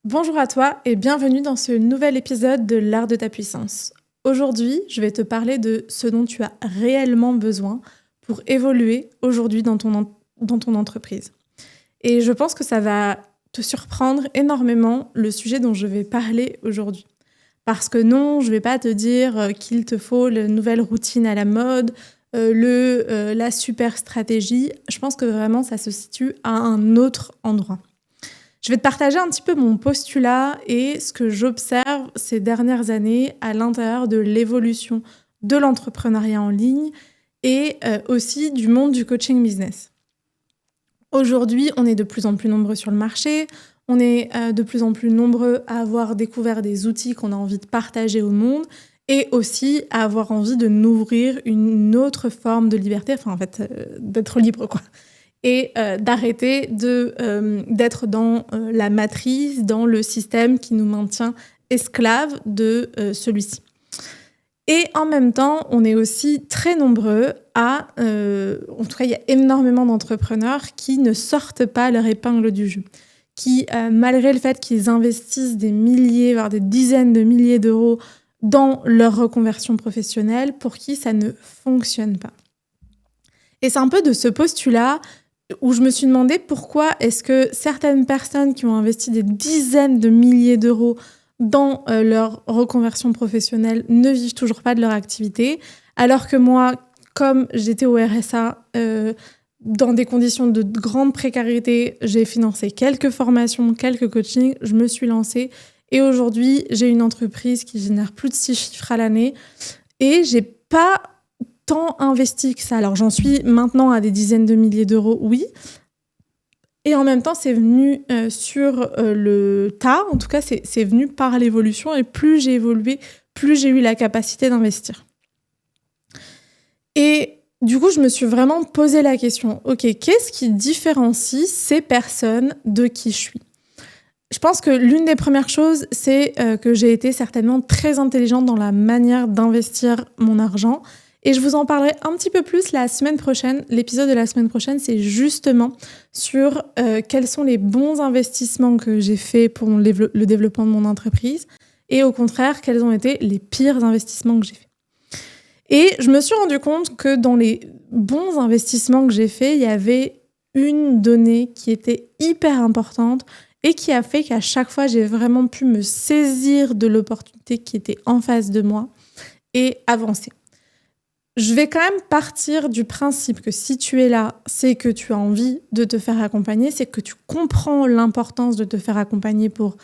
Bonjour à toi et bienvenue dans ce nouvel épisode de l'art de ta puissance. Aujourd'hui, je vais te parler de ce dont tu as réellement besoin pour évoluer aujourd'hui dans ton entreprise. Et je pense que ça va te surprendre énormément le sujet dont je vais parler aujourd'hui. Parce que non, je ne vais pas te dire qu'il te faut la nouvelle routine à la mode, la super stratégie. Je pense que vraiment ça se situe à un autre endroit. Je vais te partager un petit peu mon postulat et ce que j'observe ces dernières années à l'intérieur de l'évolution de l'entrepreneuriat en ligne et aussi du monde du coaching business. Aujourd'hui, on est de plus en plus nombreux sur le marché, on est de plus en plus nombreux à avoir découvert des outils qu'on a envie de partager au monde et aussi à avoir envie de nourrir une autre forme de liberté, d'être libre, quoi. Et d'arrêter d'être dans la matrice, dans le système qui nous maintient esclaves de celui-ci. Et en même temps, on est aussi très nombreux en tout cas, il y a énormément d'entrepreneurs qui ne sortent pas leur épingle du jeu, qui, malgré le fait qu'ils investissent des milliers, voire des dizaines de milliers d'euros dans leur reconversion professionnelle, pour qui ça ne fonctionne pas. Et c'est un peu de ce postulat où je me suis demandé pourquoi est-ce que certaines personnes qui ont investi des dizaines de milliers d'euros dans leur reconversion professionnelle ne vivent toujours pas de leur activité, alors que moi, comme j'étais au RSA, dans des conditions de grande précarité, j'ai financé quelques formations, quelques coachings, je me suis lancée et aujourd'hui, j'ai une entreprise qui génère plus de 6 chiffres à l'année et j'ai pas tant investi que ça. Alors, j'en suis maintenant à des dizaines de milliers d'euros, oui. Et en même temps, c'est venu sur le tas. En tout cas, c'est venu par l'évolution. Et plus j'ai évolué, plus j'ai eu la capacité d'investir. Et du coup, je me suis vraiment posé la question, OK, qu'est-ce qui différencie ces personnes de qui je suis ? Je pense que l'une des premières choses, c'est que j'ai été certainement très intelligente dans la manière d'investir mon argent. Et je vous en parlerai un petit peu plus la semaine prochaine. L'épisode de la semaine prochaine, c'est justement sur quels sont les bons investissements que j'ai faits pour le développement de mon entreprise et au contraire, quels ont été les pires investissements que j'ai faits. Et je me suis rendu compte que dans les bons investissements que j'ai faits, il y avait une donnée qui était hyper importante et qui a fait qu'à chaque fois, j'ai vraiment pu me saisir de l'opportunité qui était en face de moi et avancer. Je vais quand même partir du principe que si tu es là, c'est que tu as envie de te faire accompagner, c'est que tu comprends l'importance de te faire accompagner pour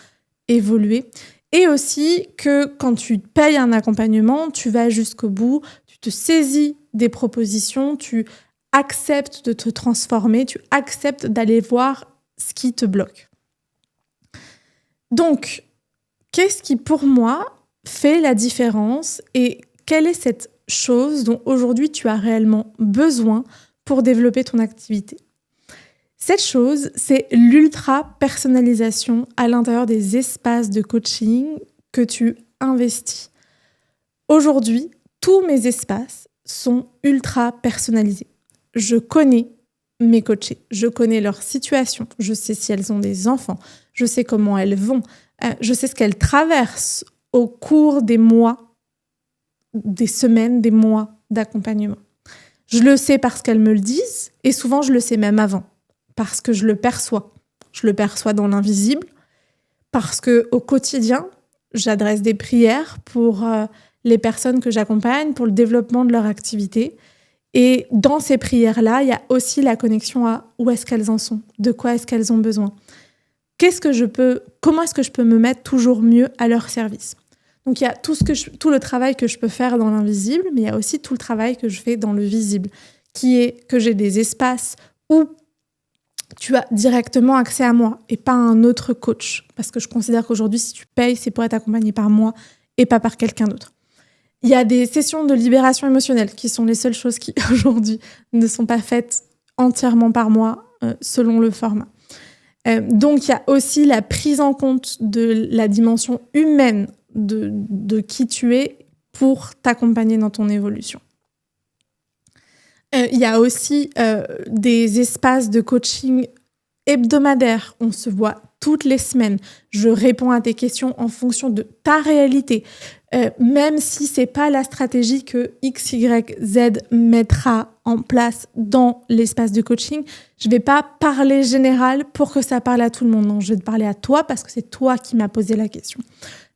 évoluer. Et aussi que quand tu payes un accompagnement, tu vas jusqu'au bout, tu te saisis des propositions, tu acceptes de te transformer, tu acceptes d'aller voir ce qui te bloque. Donc, qu'est-ce qui pour moi fait la différence et quelle est cette chose dont aujourd'hui tu as réellement besoin pour développer ton activité? Cette chose, c'est l'ultra-personnalisation à l'intérieur des espaces de coaching que tu investis. Aujourd'hui, tous mes espaces sont ultra-personnalisés. Je connais mes coachés, je connais leur situation, je sais si elles ont des enfants, je sais comment elles vont, je sais ce qu'elles traversent au cours des mois, des semaines, des mois d'accompagnement. Je le sais parce qu'elles me le disent et souvent je le sais même avant. Parce que je le perçois. Je le perçois dans l'invisible, parce qu'au quotidien, j'adresse des prières pour les personnes que j'accompagne, pour le développement de leur activité. Et dans ces prières-là, il y a aussi la connexion à où est-ce qu'elles en sont, de quoi est-ce qu'elles ont besoin. Comment est-ce que je peux me mettre toujours mieux à leur service ? Donc il y a tout le travail que je peux faire dans l'invisible, mais il y a aussi tout le travail que je fais dans le visible, qui est que j'ai des espaces où tu as directement accès à moi et pas à un autre coach. Parce que je considère qu'aujourd'hui, si tu payes, c'est pour être accompagné par moi et pas par quelqu'un d'autre. Il y a des sessions de libération émotionnelle qui sont les seules choses qui, aujourd'hui, ne sont pas faites entièrement par moi selon le format. Donc, il y a aussi la prise en compte de la dimension humaine de qui tu es pour t'accompagner dans ton évolution. Il y a aussi des espaces de coaching hebdomadaires. On se voit toutes les semaines. Je réponds à tes questions en fonction de ta réalité. Même si c'est pas la stratégie que X, Y, Z mettra en place dans l'espace de coaching, je vais pas parler général pour que ça parle à tout le monde. Non, je vais te parler à toi parce que c'est toi qui m'as posé la question.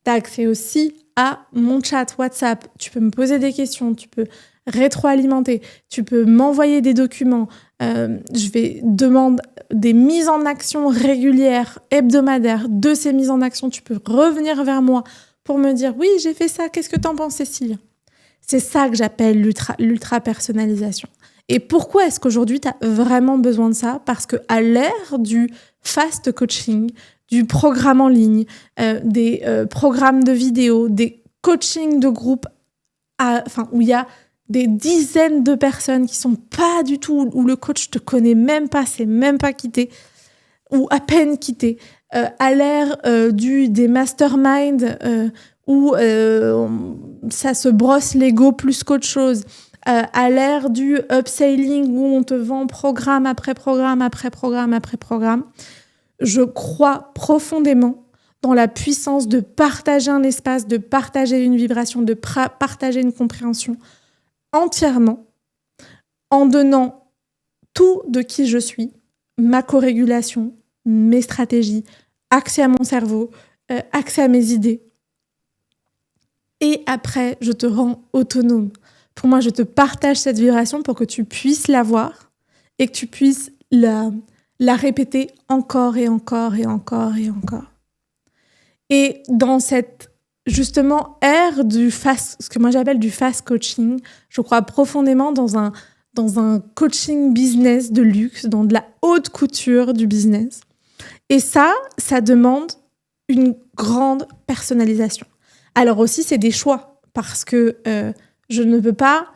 Tu as accès aussi à mon chat WhatsApp. Tu peux me poser des questions, tu peux rétroalimenter, tu peux m'envoyer des documents. Je vais demander des mises en action régulières, hebdomadaires. De ces mises en action, tu peux revenir vers moi pour me dire « Oui, j'ai fait ça, qu'est-ce que t'en penses, Cécile ?» C'est ça que j'appelle l'ultra-personnalisation. Et pourquoi est-ce qu'aujourd'hui, tu as vraiment besoin de ça ? Parce qu'à l'ère du fast coaching, du programme en ligne, des programmes de vidéos, des coachings de groupe, où il y a des dizaines de personnes qui sont pas du tout, où le coach te connaît même pas, c'est même pas quitté, ou à peine quitté, à l'ère des masterminds où ça se brosse l'ego plus qu'autre chose, à l'ère du upselling où on te vend programme après programme après programme après programme, je crois profondément dans la puissance de partager un espace, de partager une vibration, de partager une compréhension entièrement, en donnant tout de qui je suis, ma co-régulation, mes stratégies, accès à mon cerveau, accès à mes idées. Et après, je te rends autonome. Pour moi, je te partage cette vibration pour que tu puisses la voir et que tu puisses la répéter encore et encore et encore et encore. Et dans cette, justement, ère ce que moi j'appelle du fast coaching, je crois profondément dans un coaching business de luxe, dans de la haute couture du business. Et ça demande une grande personnalisation. Alors aussi, c'est des choix, parce que je ne peux pas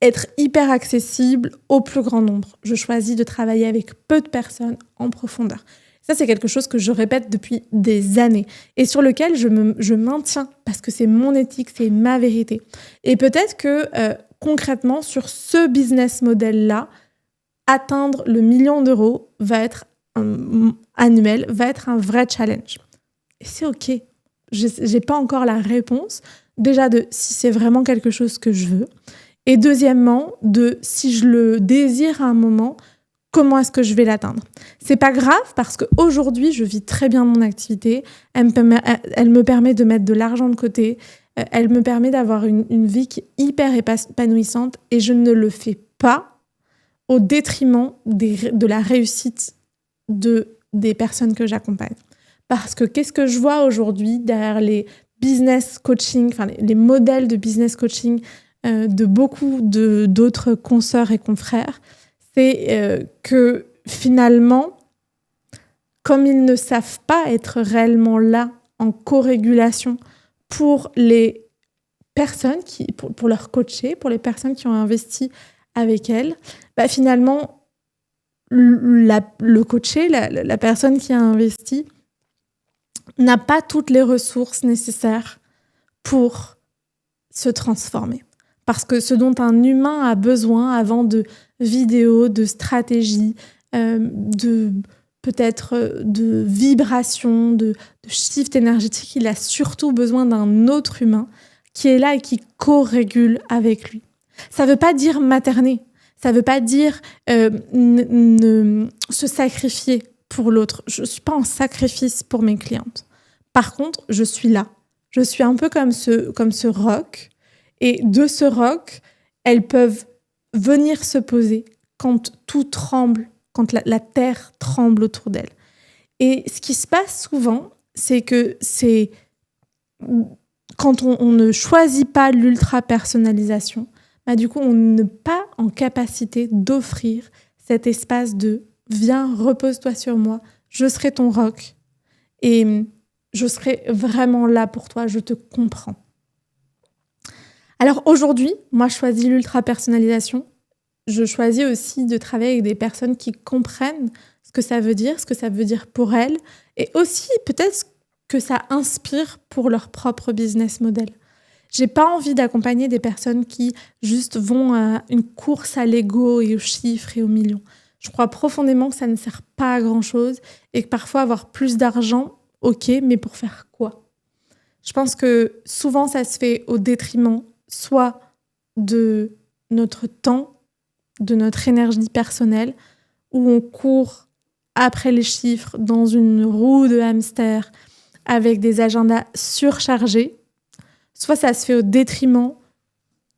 être hyper accessible au plus grand nombre. Je choisis de travailler avec peu de personnes en profondeur. Ça, c'est quelque chose que je répète depuis des années et sur lequel je maintiens parce que c'est mon éthique, c'est ma vérité. Et peut-être que concrètement, sur ce business model-là, atteindre le 1 million d'euros annuel va être un vrai challenge. Et c'est OK. Je n'ai pas encore la réponse, déjà de si c'est vraiment quelque chose que je veux. Et deuxièmement, si je le désire à un moment, comment est-ce que je vais l'atteindre ? C'est pas grave parce qu'aujourd'hui, je vis très bien mon activité. Elle me permet de mettre de l'argent de côté. Elle me permet d'avoir une vie qui est hyper épanouissante et je ne le fais pas au détriment de la réussite des personnes que j'accompagne. Parce que qu'est-ce que je vois aujourd'hui derrière les business coaching, les modèles de business coaching de beaucoup d'autres consoeurs et confrères, c'est que finalement, comme ils ne savent pas être réellement là en co-régulation pour les personnes, pour leur coacher, pour les personnes qui ont investi avec elles, finalement, le coaché, la personne qui a investi, n'a pas toutes les ressources nécessaires pour se transformer. Parce que ce dont un humain a besoin avant de vidéos, de stratégies, peut-être de vibrations, de shift énergétique, il a surtout besoin d'un autre humain qui est là et qui co-régule avec lui. Ça ne veut pas dire materner, ça ne veut pas dire se sacrifier pour l'autre. Je ne suis pas en sacrifice pour mes clientes. Par contre, je suis là. Je suis un peu comme ce roc. Et de ce roc, elles peuvent venir se poser quand tout tremble, quand la terre tremble autour d'elles. Et ce qui se passe souvent, c'est que quand on ne choisit pas l'ultra-personnalisation, du coup, on n'est pas en capacité d'offrir cet espace de « viens, repose-toi sur moi, je serai ton roc et je serai vraiment là pour toi, je te comprends ». Alors aujourd'hui, moi, je choisis l'ultra-personnalisation. Je choisis aussi de travailler avec des personnes qui comprennent ce que ça veut dire pour elles, et aussi peut-être que ça inspire pour leur propre business model. J'ai pas envie d'accompagner des personnes qui juste vont à une course à l'ego et aux chiffres et aux millions. Je crois profondément que ça ne sert pas à grand-chose et que parfois avoir plus d'argent, ok, mais pour faire quoi? Je pense que souvent ça se fait au détriment soit de notre temps, de notre énergie personnelle, où on court après les chiffres dans une roue de hamster avec des agendas surchargés, soit ça se fait au détriment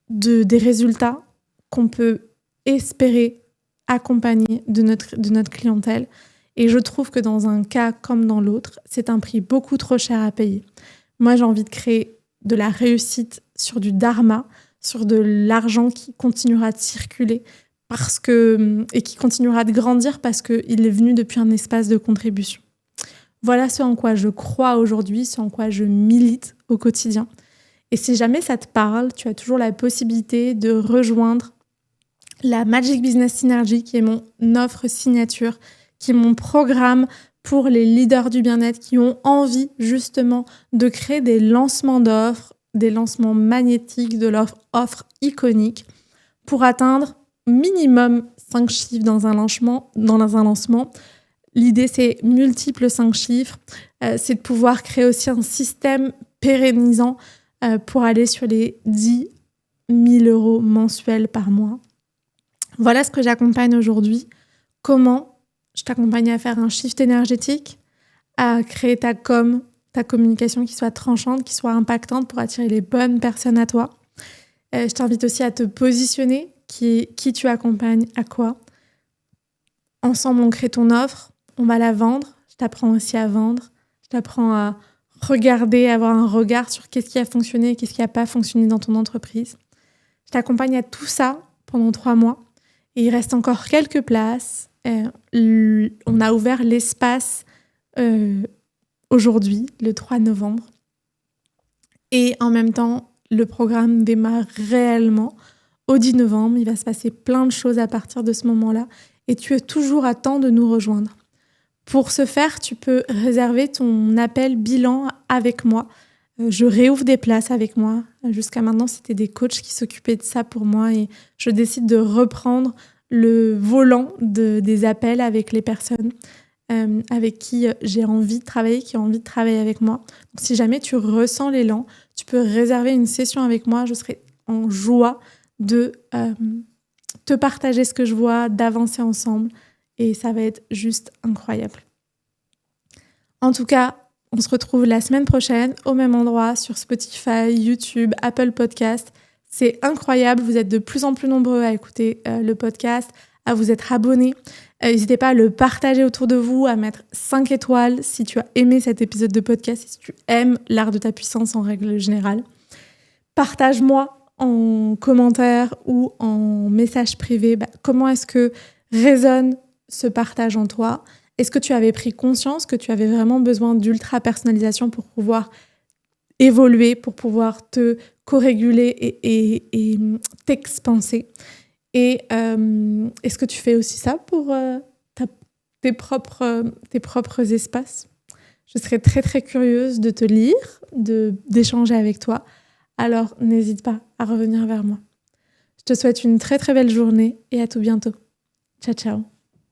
des résultats qu'on peut espérer accompagner de notre clientèle. Et je trouve que dans un cas comme dans l'autre, c'est un prix beaucoup trop cher à payer. Moi, j'ai envie de créer de la réussite sur du dharma, sur de l'argent qui continuera de circuler et qui continuera de grandir parce qu'il est venu depuis un espace de contribution. Voilà ce en quoi je crois aujourd'hui, ce en quoi je milite au quotidien. Et si jamais ça te parle, tu as toujours la possibilité de rejoindre la Magic Business Synergy, qui est mon offre signature, qui est mon programme pour les leaders du bien-être qui ont envie justement de créer des lancements d'offres, des lancements magnétiques, de l'offre iconique pour atteindre minimum 5 chiffres dans un lancement. L'idée, c'est multiples 5 chiffres. C'est de pouvoir créer aussi un système pérennisant pour aller sur les 10 000 € mensuels par mois. Voilà ce que j'accompagne aujourd'hui. Comment je t'accompagne à faire un shift énergétique, à créer ta communication qui soit tranchante, qui soit impactante pour attirer les bonnes personnes à toi. Je t'invite aussi à te positionner, qui tu accompagnes, à quoi. Ensemble, on crée ton offre, on va la vendre. Je t'apprends aussi à vendre. Je t'apprends à regarder, avoir un regard sur qu'est-ce qui a fonctionné et qu'est-ce qui n'a pas fonctionné dans ton entreprise. Je t'accompagne à tout ça pendant 3 mois. Et il reste encore quelques places. On a ouvert l'espace aujourd'hui, le 3 novembre. Et en même temps, le programme démarre réellement au 10 novembre. Il va se passer plein de choses à partir de ce moment-là. Et tu es toujours à temps de nous rejoindre. Pour ce faire, tu peux réserver ton appel bilan avec moi. Je réouvre des places avec moi. Jusqu'à maintenant, c'était des coachs qui s'occupaient de ça pour moi et je décide de reprendre le volant des appels avec les personnes avec qui j'ai envie de travailler, qui ont envie de travailler avec moi. Donc, si jamais tu ressens l'élan, tu peux réserver une session avec moi. Je serai en joie de te partager ce que je vois, d'avancer ensemble et ça va être juste incroyable. En tout cas, on se retrouve la semaine prochaine au même endroit sur Spotify, YouTube, Apple Podcast. C'est incroyable, vous êtes de plus en plus nombreux à écouter le podcast, à vous être abonnés. N'hésitez pas à le partager autour de vous, à mettre 5 étoiles si tu as aimé cet épisode de podcast, si tu aimes l'art de ta puissance en règle générale. Partage-moi en commentaire ou en message privé comment est-ce que résonne ce partage en toi. Est-ce que tu avais pris conscience que tu avais vraiment besoin d'ultra-personnalisation pour pouvoir évoluer, pour pouvoir te co-réguler et t'expanser? Et est-ce que tu fais aussi ça pour tes propres espaces? Je serais très, très curieuse de te lire, d'échanger avec toi. Alors, n'hésite pas à revenir vers moi. Je te souhaite une très, très belle journée et à tout bientôt. Ciao, ciao.